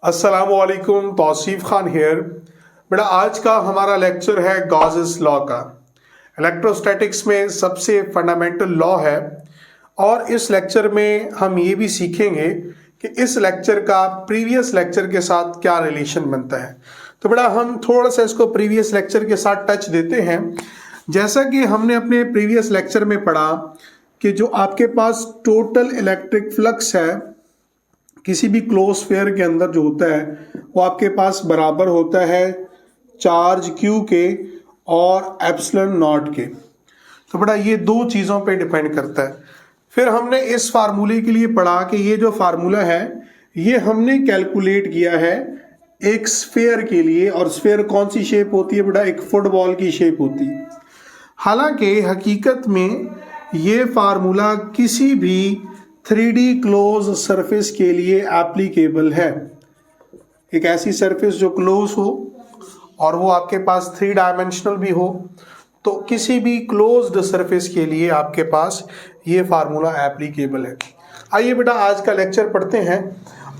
अस्सलामुअलैकुम, तौसीफ खान हियर। बेटा आज का हमारा लेक्चर है गॉसेस लॉ का। इलेक्ट्रोस्टैटिक्स में सबसे फंडामेंटल लॉ है और इस लेक्चर में हम ये भी सीखेंगे कि इस लेक्चर का प्रीवियस लेक्चर के साथ क्या रिलेशन बनता है। तो बेटा हम थोड़ा सा इसको प्रीवियस लेक्चर के साथ टच देते हैं। जैसा कि हमने अपने प्रीवियस लेक्चर में पढ़ा कि जो आपके पास टोटल इलेक्ट्रिक फ्लक्स है किसी भी क्लोज स्फीयर के अंदर जो होता है वो आपके पास बराबर होता है चार्ज Q के और एप्सिलॉन नॉट के। तो बेटा ये दो चीज़ों पे डिपेंड करता है। फिर हमने इस फार्मूले के लिए पढ़ा कि ये जो फार्मूला है ये हमने कैलकुलेट किया है एक स्फीयर के लिए, और स्फीयर कौन सी शेप होती है बेटा? एक फुटबॉल की शेप होती है। हालांकि हकीकत में ये फार्मूला किसी भी 3D क्लोज सरफेस के लिए एप्लीकेबल है। एक ऐसी सरफेस जो क्लोज हो और वो आपके पास 3 डायमेंशनल भी हो, तो किसी भी क्लोज्ड सरफेस के लिए आपके पास ये फार्मूला एप्लीकेबल है। आइए बेटा आज का लेक्चर पढ़ते हैं।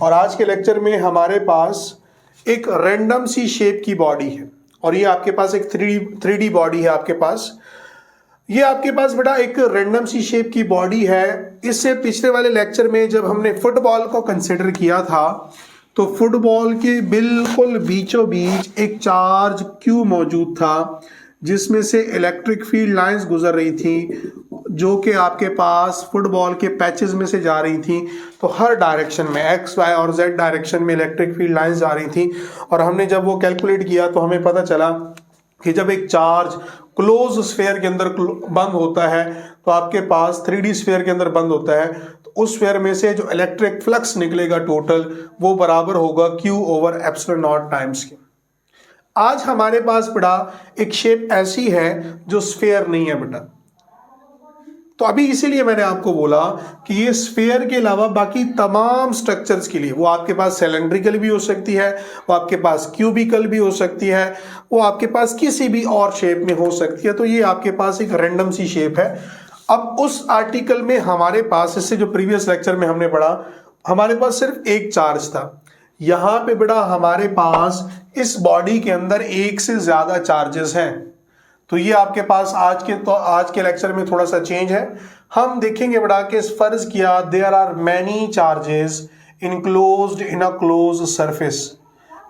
और आज के लेक्चर में हमारे पास एक रैंडम सी शेप की बॉडी है और ये आपके पास एक 3D बॉडी है। आपके पास ये आपके पास बेटा एक रैंडम सी शेप की बॉडी है। इससे पिछले वाले लेक्चर में जब हमने फुटबॉल को कंसिडर किया था तो फुटबॉल के बिल्कुल बीचों बीच एक चार्ज Q मौजूद था जिसमें से इलेक्ट्रिक फील्ड लाइंस गुजर रही थी जो कि आपके पास फुटबॉल के पैचेस में से जा रही थी। तो हर डायरेक्शन में X, Y और Z डायरेक्शन में इलेक्ट्रिक फील्ड लाइंस जा रही थी। और हमने जब वो कैलकुलेट किया तो हमें पता चला कि जब एक चार्ज क्लोज स्फीयर के अंदर बंद होता है तो आपके पास 3D स्फीयर के अंदर बंद होता है, तो उस स्फीयर में से जो इलेक्ट्रिक फ्लक्स निकलेगा टोटल वो बराबर होगा Q over epsilon not times के। आज हमारे पास बेटा एक शेप ऐसी है जो स्फीयर नहीं है बेटा। तो अभी इसीलिए मैंने आपको बोला कि ये स्फीयर के अलावा बाकी तमाम स्ट्रक्चर्स के लिए, वो आपके पास सिलेंड्रिकल भी हो सकती है, वो आपके पास क्यूबिकल भी हो सकती है, वो आपके पास किसी भी और शेप में हो सकती है। तो ये आपके पास एक रैंडम सी शेप है। अब उस आर्टिकल में हमारे पास, इससे जो प्रीवियस लेक्चर में हमने पढ़ा, हमारे पास सिर्फ एक चार्ज था। यहाँ पे बेटा हमारे पास इस बॉडी के अंदर एक से ज्यादा चार्जेस हैं। तो ये आपके पास आज के लेक्चर में थोड़ा सा चेंज है। हम देखेंगे बेटा कि फर्ज किया there are many charges enclosed in a close surface.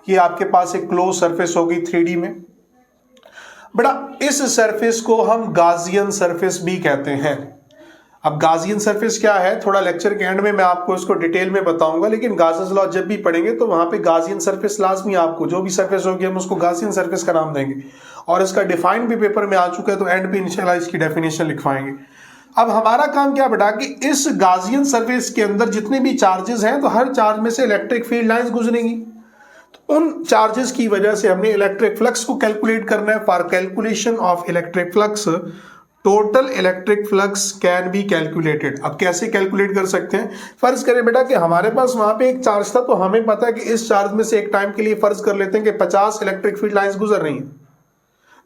ये आपके पास एक क्लोज सरफेस होगी 3D में बेटा। इस सरफेस को हम गाजियन सरफेस भी कहते हैं। अब गाजियन सरफेस क्या है थोड़ा लेक्चर के एंड में मैं आपको इसको डिटेल में बताऊंगा, लेकिन गाजियन लॉ जब भी पढ़ेंगे तो वहां पे गाजियन सरफेस लाजमी, आपको जो भी सरफेस होगी हम उसको गाजियन सरफेस का नाम देंगे और इसका डिफाइन भी पेपर में आ चुका है, तो एंड पे इंशाल्लाह इसकी डेफिनेशन लिखवाएंगे। अब हमारा काम क्या बेटा कि इस गाजियन सरफेस के अंदर जितने भी चार्जेस हैं तो हर चार्ज में से इलेक्ट्रिक फील्ड लाइंस गुजरेंगी। तो उन चार्जेस की वजह से हमने इलेक्ट्रिक फ्लक्स को कैलकुलेट करना है। For calculation of electric flux total electric flux can be calculated. अब कैसे कैलकुलेट कर सकते हैं? फर्ज करें बेटा कि हमारे पास वहां पे एक चार्ज था, तो हमें पता है कि इस चार्ज में से एक टाइम के लिए फर्ज कर लेते हैं कि 50 इलेक्ट्रिक फील्ड लाइंस गुजर रही हैं।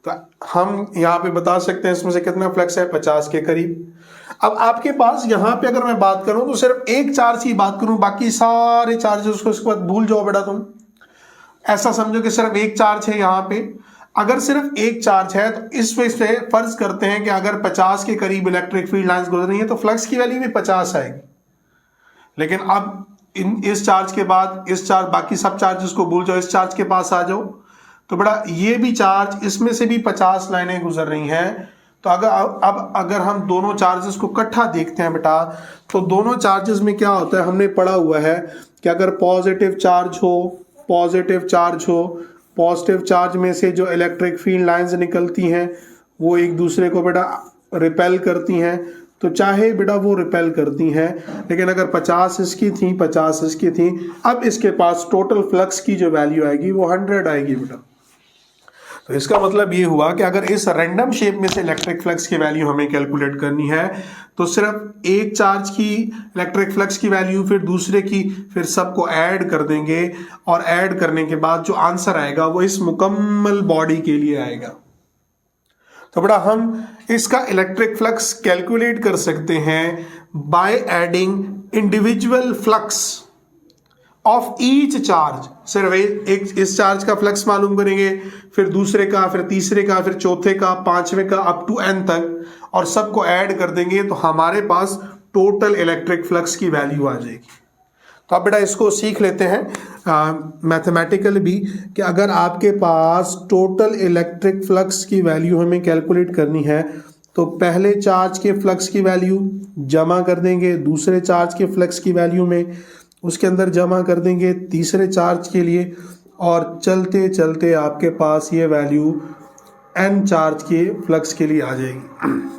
तो हम यहाँ पे बता सकते हैं इसमें से कितना फ्लक्स है, 50 के करीब। अब आपके पास यहाँ पे अगर मैं बात करूं तो सिर्फ एक चार्ज की बात करूं, बाकी सारे चार्जेस को इसके बाद भूल जाओ बेटा। तुम ऐसा समझो कि सिर्फ एक चार्ज है यहाँ पे। अगर सिर्फ एक चार्ज है तो इस वजह से फर्ज करते हैं कि अगर 50 के करीब इलेक्ट्रिक फील्ड लाइंस गुजर रही है तो फ्लक्स की वैल्यू भी 50 आएगी। लेकिन अब इस चार्ज के बाद इस चार्ज, बाकी सब चार्जेस को भूल जाओ, इस चार्ज के पास आ जाओ तो बेटा ये भी चार्ज, इसमें से भी 50 लाइनें गुजर रही हैं। तो अगर हम दोनों चार्जेस को इकट्ठा देखते हैं बेटा तो दोनों चार्जेस में क्या होता है, हमने पढ़ा हुआ है कि अगर पॉजिटिव चार्ज में से जो इलेक्ट्रिक फील्ड लाइंस निकलती हैं वो एक दूसरे को बेटा रिपेल करती हैं। तो चाहे बेटा वो रिपेल करती हैं, लेकिन अगर 50 इसकी थी 50 इसकी थी, अब इसके पास टोटल फ्लक्स की जो वैल्यू आएगी वो 100 आएगी बेटा। तो इसका मतलब ये हुआ कि अगर इस रैंडम शेप में से इलेक्ट्रिक फ्लक्स की वैल्यू हमें कैलकुलेट करनी है तो सिर्फ एक चार्ज की इलेक्ट्रिक फ्लक्स की वैल्यू, फिर दूसरे की, फिर सबको ऐड कर देंगे और ऐड करने के बाद जो आंसर आएगा वो इस मुकम्मल बॉडी के लिए आएगा। तो बेटा हम इसका इलेक्ट्रिक फ्लक्स कैलकुलेट कर सकते हैं by adding individual flux of each charge सिर्फ एक इस चार्ज का फ्लक्स मालूम करेंगे, फिर दूसरे का, फिर तीसरे का, फिर चौथे का, पांचवें का, अप टू एन तक, और सबको ऐड कर देंगे तो हमारे पास टोटल इलेक्ट्रिक फ्लक्स की वैल्यू आ जाएगी। तो आप बेटा इसको सीख लेते हैं मैथमेटिकल भी, कि अगर आपके पास टोटल इलेक्ट्रिक फ्लक्स की वैल्यू हमें कैलकुलेट करनी है तो पहले चार्ज के फ्लक्स की वैल्यू जमा कर देंगे दूसरे चार्ज के फ्लक्स की वैल्यू में, उसके अंदर जमा कर देंगे तीसरे चार्ज के लिए, और चलते चलते आपके पास ये वैल्यू n चार्ज के फ्लक्स के लिए आ जाएगी।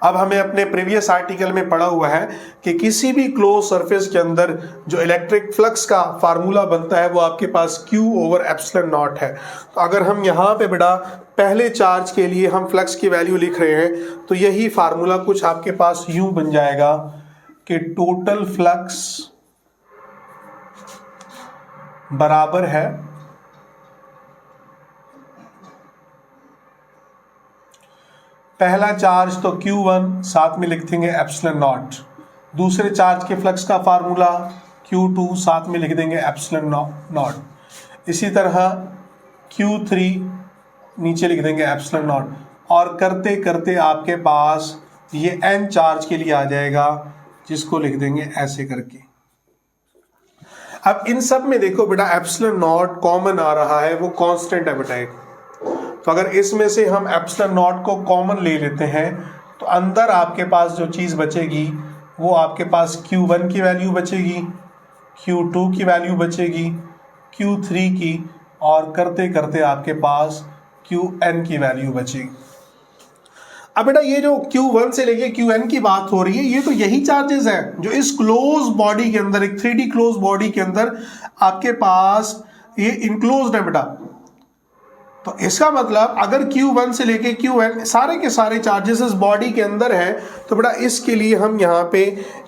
अब हमें अपने प्रीवियस आर्टिकल में पढ़ा हुआ है कि किसी भी क्लोज सरफेस के अंदर जो इलेक्ट्रिक फ्लक्स का फार्मूला बनता है वो आपके पास Q ओवर एप्सिलॉन नॉट है। तो अगर हम यहाँ पे बेटा पहले चार्ज के लिए हम फ्लक्स की वैल्यू लिख रहे हैं तो यही फार्मूला कुछ आपके पास यूं बन जाएगा कि टोटल फ्लक्स बराबर है पहला चार्ज तो Q1 साथ में लिख देंगे एप्सिलॉन नॉट, दूसरे चार्ज के फ्लक्स का फार्मूला Q2 साथ में लिख देंगे एप्सिलॉन नॉट, इसी तरह Q3 नीचे लिख देंगे एप्सिलॉन नॉट, और करते करते आपके पास ये n चार्ज के लिए आ जाएगा जिसको लिख देंगे ऐसे करके। अब इन सब में देखो बेटा एप्सिलॉन नॉट कॉमन आ रहा है, वो कांस्टेंट है बेटा एक। तो अगर इसमें से हम एप्सिलॉन नॉट को कॉमन ले लेते हैं तो अंदर आपके पास जो चीज़ बचेगी वो आपके पास Q1 की वैल्यू बचेगी, Q2 की वैल्यू बचेगी, Q3 की, और करते करते आपके पास Qn की वैल्यू बचेगी। अब बेटा ये जो Q1 से लेके Qn की बात हो रही है, ये तो यही चार्जेस हैं जो इस क्लोज बॉडी के अंदर, एक 3D क्लोज बॉडी के अंदर आपके पास ये इनक्लोज्ड है बेटा। तो इसका मतलब अगर Q1 से लेके Qn सारे के सारे चार्जेस इस बॉडी के अंदर हैं तो बेटा इसके लिए हम यहाँ पे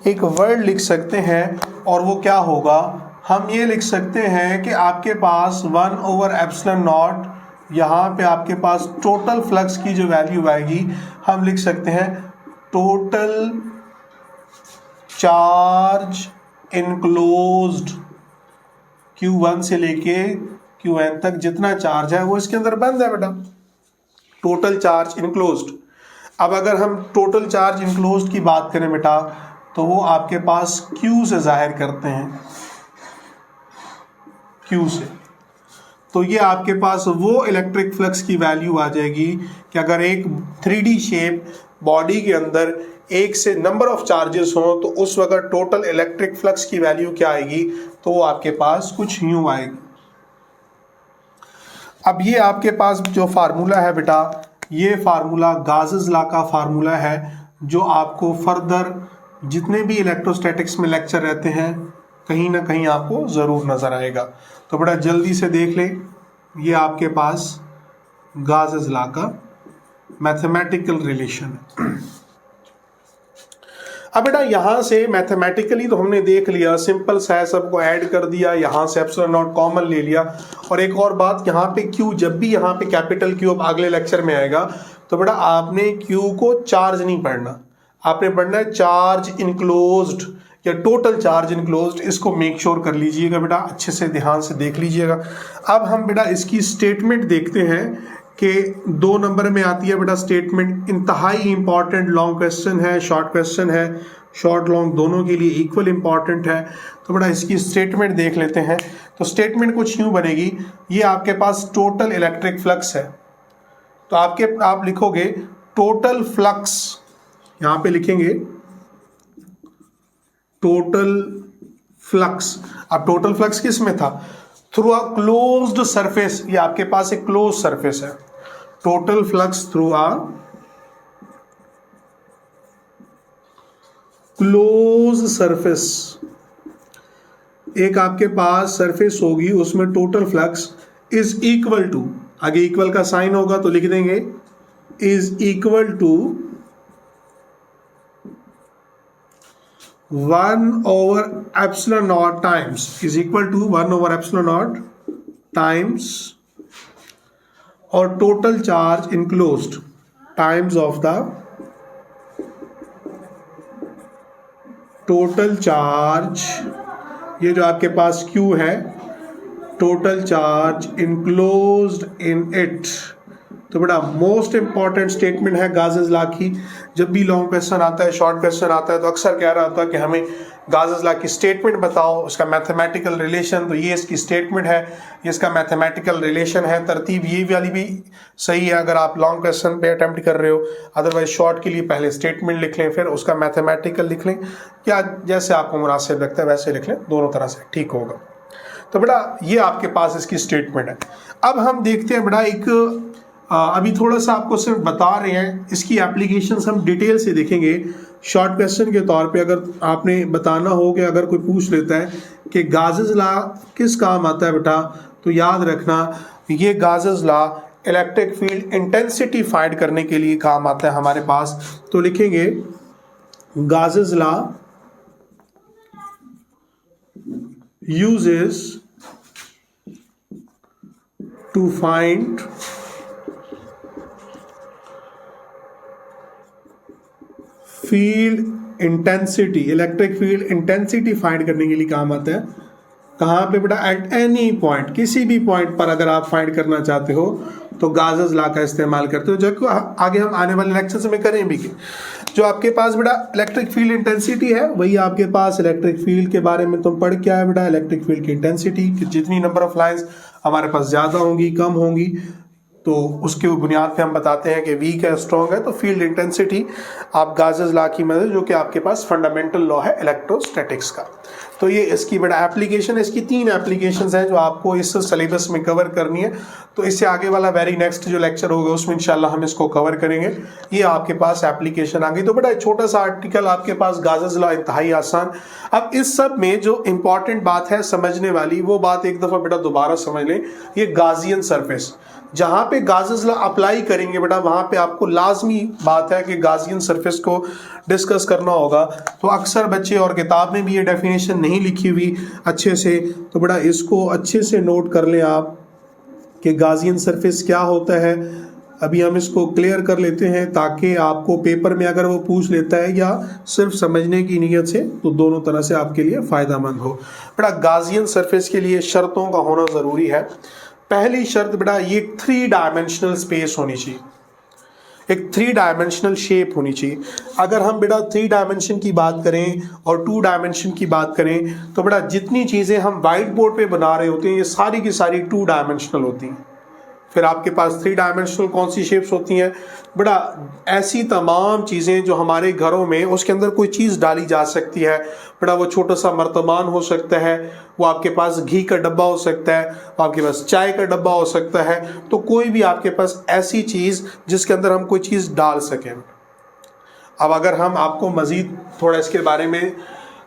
एक वर्ड लिख सकते हैं, और वो क्या होगा, हम ये लिख सकते हैं कि आपके पास 1 ओवर एप्सिलॉन नॉट, यहाँ पे आपके पास टोटल फ्लक्स की जो वैल्यू आएगी हम लिख सकते हैं टोटल चार्ज इनक्लोज्ड Q1 से लेके Qn तक जितना चार्ज है वो इसके अंदर बंद है बेटा, टोटल चार्ज इनक्लोज्ड। अब अगर हम टोटल चार्ज इनक्लोज्ड की बात करें बेटा तो वो आपके पास Q से जाहिर करते हैं, Q से। तो ये आपके पास वो इलेक्ट्रिक फ्लक्स की वैल्यू आ जाएगी कि अगर एक 3D शेप बॉडी के अंदर एक से नंबर ऑफ चार्जेस हों तो उस वक्त टोटल इलेक्ट्रिक फ्लक्स की वैल्यू क्या आएगी, तो वो आपके पास कुछ यूं आएगी। अब ये आपके पास जो फार्मूला है बेटा, ये फार्मूला गासेस लॉ का फार्मूला है जो आपको फर्दर जितने भी इलेक्ट्रोस्टैटिक्स में लेक्चर रहते हैं कहीं ना कहीं आपको ज़रूर नज़र आएगा। तो बेटा जल्दी से देख लें, ये आपके पास गासेस लॉ का मैथमेटिकल रिलेशन है। अब बेटा यहाँ से मैथमेटिकली तो हमने देख लिया, सिंपल सा है, सबको ऐड कर दिया, यहाँ से एप्सिलॉन नॉट कॉमन ले लिया। और एक और बात, यहाँ पे Q, जब भी यहाँ पे कैपिटल Q अब अगले लेक्चर में आएगा तो बेटा आपने Q को चार्ज नहीं पढ़ना, आपने पढ़ना है चार्ज इनक्लोज्ड या टोटल चार्ज इनक्लोज्ड। इसको मेक श्योर कर लीजिएगा बेटा, अच्छे से ध्यान से देख लीजिएगा। अब हम बेटा इसकी स्टेटमेंट देखते हैं कि 2 नंबर में आती है बेटा स्टेटमेंट, इंतहाई इंपॉर्टेंट लॉन्ग क्वेश्चन है, शॉर्ट क्वेश्चन है, शॉर्ट लॉन्ग दोनों के लिए इक्वल इंपॉर्टेंट है। तो बेटा इसकी स्टेटमेंट देख लेते हैं। तो स्टेटमेंट कुछ यूं बनेगी, ये आपके पास टोटल इलेक्ट्रिक फ्लक्स है, तो आप लिखोगे टोटल फ्लक्स, यहाँ पे लिखेंगे टोटल फ्लक्स। अब टोटल फ्लक्स किस में था, थ्रू अ क्लोज्ड सरफेस, ये आपके पास एक क्लोज सरफेस है। Total flux through a close surface, एक आपके पास सरफेस होगी उसमें total flux is equal to, आगे इक्वल का साइन होगा तो लिख देंगे is equal to 1 over epsilon not times, is equal to 1 over epsilon not times और total charge enclosed times of the total charge, ये जो आपके पास Q है total charge enclosed in it. तो बड़ा मोस्ट इंपॉर्टेंट स्टेटमेंट है gauges law की। जब भी लॉन्ग क्वेश्चन आता है, शॉर्ट क्वेश्चन आता है, तो अक्सर कह रहा होता है कि हमें गाजेस लॉ की स्टेटमेंट बताओ, उसका मैथमेटिकल रिलेशन। तो ये इसकी स्टेटमेंट है, ये इसका मैथमेटिकल रिलेशन है। तरतीब ये वाली भी सही है अगर आप लॉन्ग क्वेश्चन पे अटेम्प्ट कर रहे हो। अदरवाइज शॉर्ट के लिए पहले स्टेटमेंट लिख लें, फिर उसका मैथमेटिकल लिख लें, या जैसे आपको मुनासिब लगता है वैसे लिख लें, दोनों तरह से ठीक होगा। तो बेटा ये आपके पास इसकी स्टेटमेंट है। अब हम देखते हैं बेटा एक अभी थोड़ा सा आपको सिर्फ बता रहे हैं, इसकी एप्लीकेशंस हम डिटेल से देखेंगे। शॉर्ट क्वेश्चन के तौर पे अगर आपने बताना हो कि अगर कोई पूछ लेता है कि गाजेस लॉ किस काम आता है बेटा, तो याद रखना ये Gauss's law electric field intensity find करने के लिए काम आता है हमारे पास। तो लिखेंगे Gauss's law uses to find field intensity, electric field intensity find करने के लिए काम आता है। कहाँ पे बेटा? एट एनी पॉइंट, किसी भी पॉइंट पर अगर आप फाइंड करना चाहते हो तो गाजेस लॉ का इस्तेमाल करते हो, जो आगे हम आने वाले लेक्चर्स में करें भी। जो आपके पास बेटा इलेक्ट्रिक फील्ड इंटेंसिटी है, वही आपके पास इलेक्ट्रिक फील्ड के बारे में तुम पढ़ क्या है बेटा, इलेक्ट्रिक फील्ड की इंटेंसिटी, कि जितनी नंबर ऑफ लाइंस हमारे पास ज्यादा होंगी कम होंगी, तो उसके बुनियाद पे हम बताते हैं कि वीक है स्ट्रॉन्ग है। तो फील्ड इंटेंसिटी आप गाजेस लॉ की मदद, जो कि आपके पास फंडामेंटल लॉ है इलेक्ट्रोस्टैटिक्स का। तो ये इसकी बड़ा एप्लीकेशन है। इसकी 3 एप्लीकेशंस हैं जो आपको इस सिलेबस में कवर करनी है। तो इससे आगे वाला वेरी नेक्स्ट जो लेक्चर होगा उसमें इंशाल्लाह हम इसको कवर करेंगे। ये आपके पास एप्लीकेशन आ गई। तो बड़ा छोटा सा आर्टिकल आपके पास, गाजेस लॉ इंतहाई आसान। अब इस सब में जो इंपॉर्टेंट बात है समझने वाली, वो बात एक दफा बेटा दोबारा समझ लें। ये गाजियन सरफेस, जहां पे गाजेस लॉ अप्लाई करेंगे बेटा, वहां पे आपको लाजमी बात है कि गाजियन सरफेस को डिस्कस करना होगा। तो अक्सर बच्चे, और किताब में भी ये डेफिनेशन नहीं लिखी हुई अच्छे से, तो बेटा इसको अच्छे से नोट कर लें आप कि गाजियन सरफेस क्या होता है। अभी हम इसको क्लियर कर लेते हैं ताकि आपको पेपर में अगर वो पूछ लेता है या सिर्फ समझने की नीयत से, तो दोनों तरह से आपके लिए फायदेमंद हो। बेटा गाजियन सरफेस के लिए शर्तों का होना जरूरी है। पहली शर्त बेटा, ये 3 डायमेंशनल स्पेस होनी चाहिए, एक 3 डायमेंशनल शेप होनी चाहिए। अगर हम बेटा 3 डायमेंशन की बात करें और 2 डायमेंशन की बात करें, तो बेटा जितनी चीज़ें हम वाइट बोर्ड पे बना रहे होते हैं ये सारी की सारी 2 डायमेंशनल होती हैं। फिर आपके पास 3 डायमेंशनल कौन सी शेप्स होती हैं बेटा? ऐसी तमाम चीज़ें जो हमारे घरों में उसके अंदर कोई चीज़ डाली जा सकती है बेटा। वो छोटा सा मर्तबान हो सकता है, वो आपके पास घी का डब्बा हो सकता है, वो आपके पास चाय का डब्बा हो सकता है। तो कोई भी आपके पास ऐसी चीज़ जिसके अंदर हम कोई चीज़ डाल सकें। अब अगर हम आपको मज़ीद थोड़ा इसके बारे में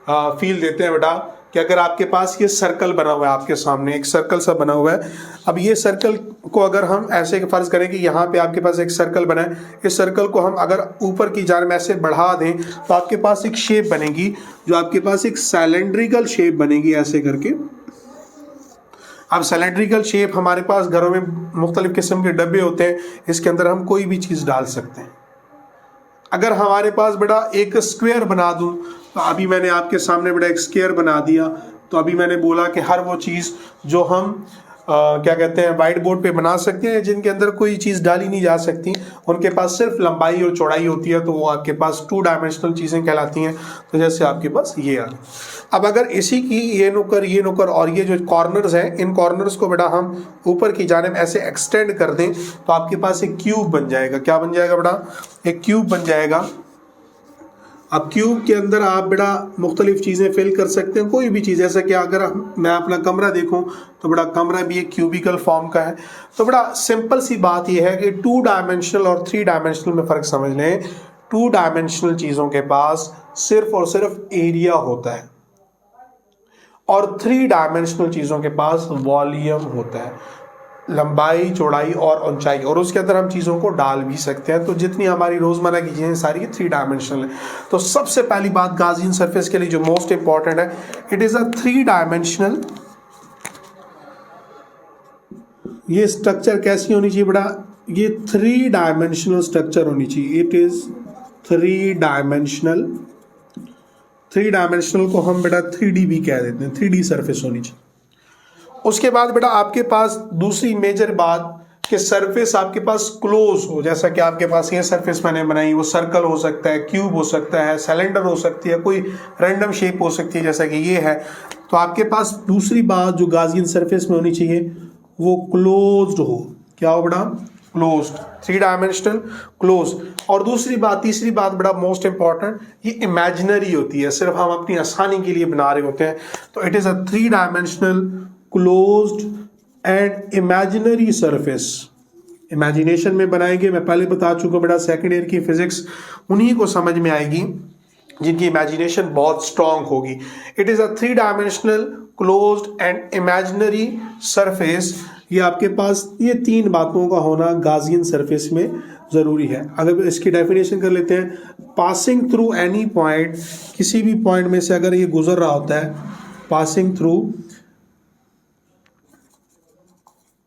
फील देते हैं बेटा, कि अगर आपके पास ये सर्कल बना हुआ है, आपके सामने एक सर्कल सा बना हुआ है। अब ये सर्कल को अगर हम ऐसे फर्ज करें कि यहाँ पे आपके पास एक सर्कल बना है, इस सर्कल को हम अगर ऊपर की जानिब ऐसे बढ़ा दें तो आपके पास एक शेप बनेगी, जो आपके पास एक सिलेंड्रिकल शेप बनेगी ऐसे करके। अब सिलेंड्रिकल शेप हमारे पास घरों में मुख्तलिफ किस्म के डब्बे होते हैं, इसके अंदर हम कोई भी चीज़ डाल सकते हैं। अगर हमारे पास बेटा एक स्क्वायर बना दूं, तो अभी मैंने आपके सामने बेटा एक स्क्वायर बना दिया, तो अभी मैंने बोला कि हर वो चीज़ जो हम क्या कहते हैं वाइट बोर्ड पे बना सकते हैं, जिनके अंदर कोई चीज़ डाली नहीं जा सकती, उनके पास सिर्फ लंबाई और चौड़ाई होती है, तो वो आपके पास 2 डायमेंशनल चीज़ें कहलाती हैं। तो जैसे आपके पास ये आ, अब अगर इसी की ये नुकर और ये जो कॉर्नर्स हैं, इन कॉर्नर्स को बेटा हम ऊपर की जानिब ऐसे एक्सटेंड कर दें, तो आपके पास एक क्यूब बन जाएगा। क्या बन जाएगा बेटा? एक क्यूब बन जाएगा। अब क्यूब के अंदर आप बेटा मुख्तलिफ चीज़ें फिल कर सकते हैं, कोई भी चीज़। जैसे कि अगर मैं अपना कमरा देखूं तो बेटा कमरा भी एक क्यूबिकल फॉर्म का है। तो बेटा सिंपल सी बात यह है कि 2 डायमेंशनल और 3 डायमेंशनल में फ़र्क समझ लें। 2 डायमेंशनल चीज़ों के पास सिर्फ और सिर्फ एरिया होता है, और 3 डायमेंशनल चीज़ों के पास वॉल्यूम होता है, लंबाई, चौड़ाई और ऊंचाई, और उसके अंदर हम चीज़ों को डाल भी सकते हैं। तो जितनी हमारी रोज़मर्रा की चीज़ें सारी 3 डायमेंशनल है। तो सबसे पहली बात गाजियन सरफेस के लिए जो मोस्ट इंपॉर्टेंट है, इट इज़ अ 3 डायमेंशनल। ये स्ट्रक्चर कैसी होनी चाहिए बेटा? ये 3 डायमेंशनल स्ट्रक्चर होनी चाहिए। It is 3 dimensional. 3 डायमेंशनल को हम बेटा 3D भी कह देते हैं, 3D सरफेस होनी चाहिए। उसके बाद बेटा आपके पास दूसरी मेजर बात कि सरफेस आपके पास क्लोज हो, जैसा कि आपके पास ये सरफेस मैंने बनाई, वो सर्कल हो सकता है, क्यूब हो सकता है, सिलेंडर हो सकती है, कोई रैंडम शेप हो सकती है जैसा कि ये है। तो आपके पास दूसरी बात जो गाजियन सरफेस में होनी चाहिए वो क्लोज्ड हो। क्या हो बेटा? Closed, 3 dimensional close. और दूसरी बात, तीसरी बात बड़ा मोस्ट इंपॉर्टेंट, ये इमेजिनरी होती है, सिर्फ हम अपनी आसानी के लिए बना रहे होते हैं। तो it is a 3 dimensional closed end imaginary surface. Imagination में बनाएंगे, मैं पहले बता चुका बेटा सेकेंड ईयर की फिजिक्स उन्हीं को समझ में आएगी जिनकी इमेजिनेशन बहुत स्ट्रांग होगी। It is a 3 dimensional closed end imaginary surface. ये आपके पास ये 3 बातों का होना गाजियन सरफेस में जरूरी है। अगर इसकी डेफिनेशन कर लेते हैं, पासिंग थ्रू एनी पॉइंट, किसी भी पॉइंट में से अगर ये गुजर रहा होता है, पासिंग थ्रू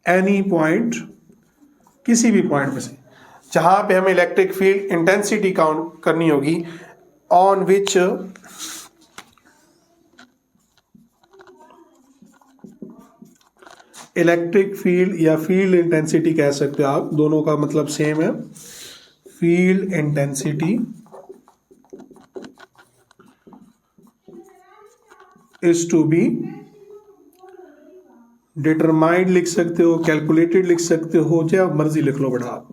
एनी पॉइंट, किसी भी पॉइंट में से जहां पे हमें इलेक्ट्रिक फील्ड इंटेंसिटी काउंट करनी होगी, ऑन विच इलेक्ट्रिक फील्ड या फील्ड इंटेंसिटी कह सकते हो आप, दोनों का मतलब सेम है। Field intensity is to be determined लिख सकते हो, कैलकुलेटेड लिख सकते हो, जो मर्जी लिख लो बेटा आप।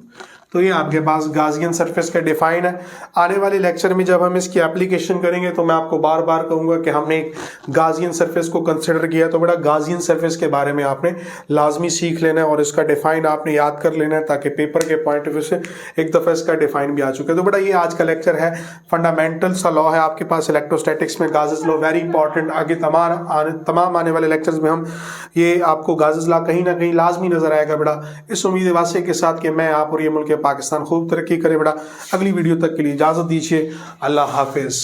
तो ये आपके पास गाजियन सरफेस का डिफाइन है। आने वाले लेक्चर में जब हम इसकी एप्लीकेशन करेंगे तो मैं आपको बार बार कहूंगा कि हमने एक गाजियन सरफेस को कंसिडर किया, तो बड़ा गाजियन सरफेस के बारे में आपने लाजमी सीख लेना है और इसका डिफाइन आपने याद कर लेना है, ताकि पेपर के पॉइंट ऑफ व्यू से एक दफा इसका डिफाइन भी आ चुका है। तो बड़ा ये आज का लेक्चर है, फंडामेंटल सा लॉ है आपके पास इलेक्ट्रोस्टैटिक्स में, गाजेस लॉ वेरी इंपॉर्टेंट। आगे तमाम आने वाले लेक्चर्स में हम ये आपको गाजेस लॉ कहीं ना कहीं लाजमी नजर आएगा बेटा। इस उम्मीद वास्ते के साथ कि मैं आप और ये मुल्क पाकिस्तान खूब तरक्की करे बेटा। अगली वीडियो तक के लिए इजाजत दीजिए। अल्लाह हाफिज।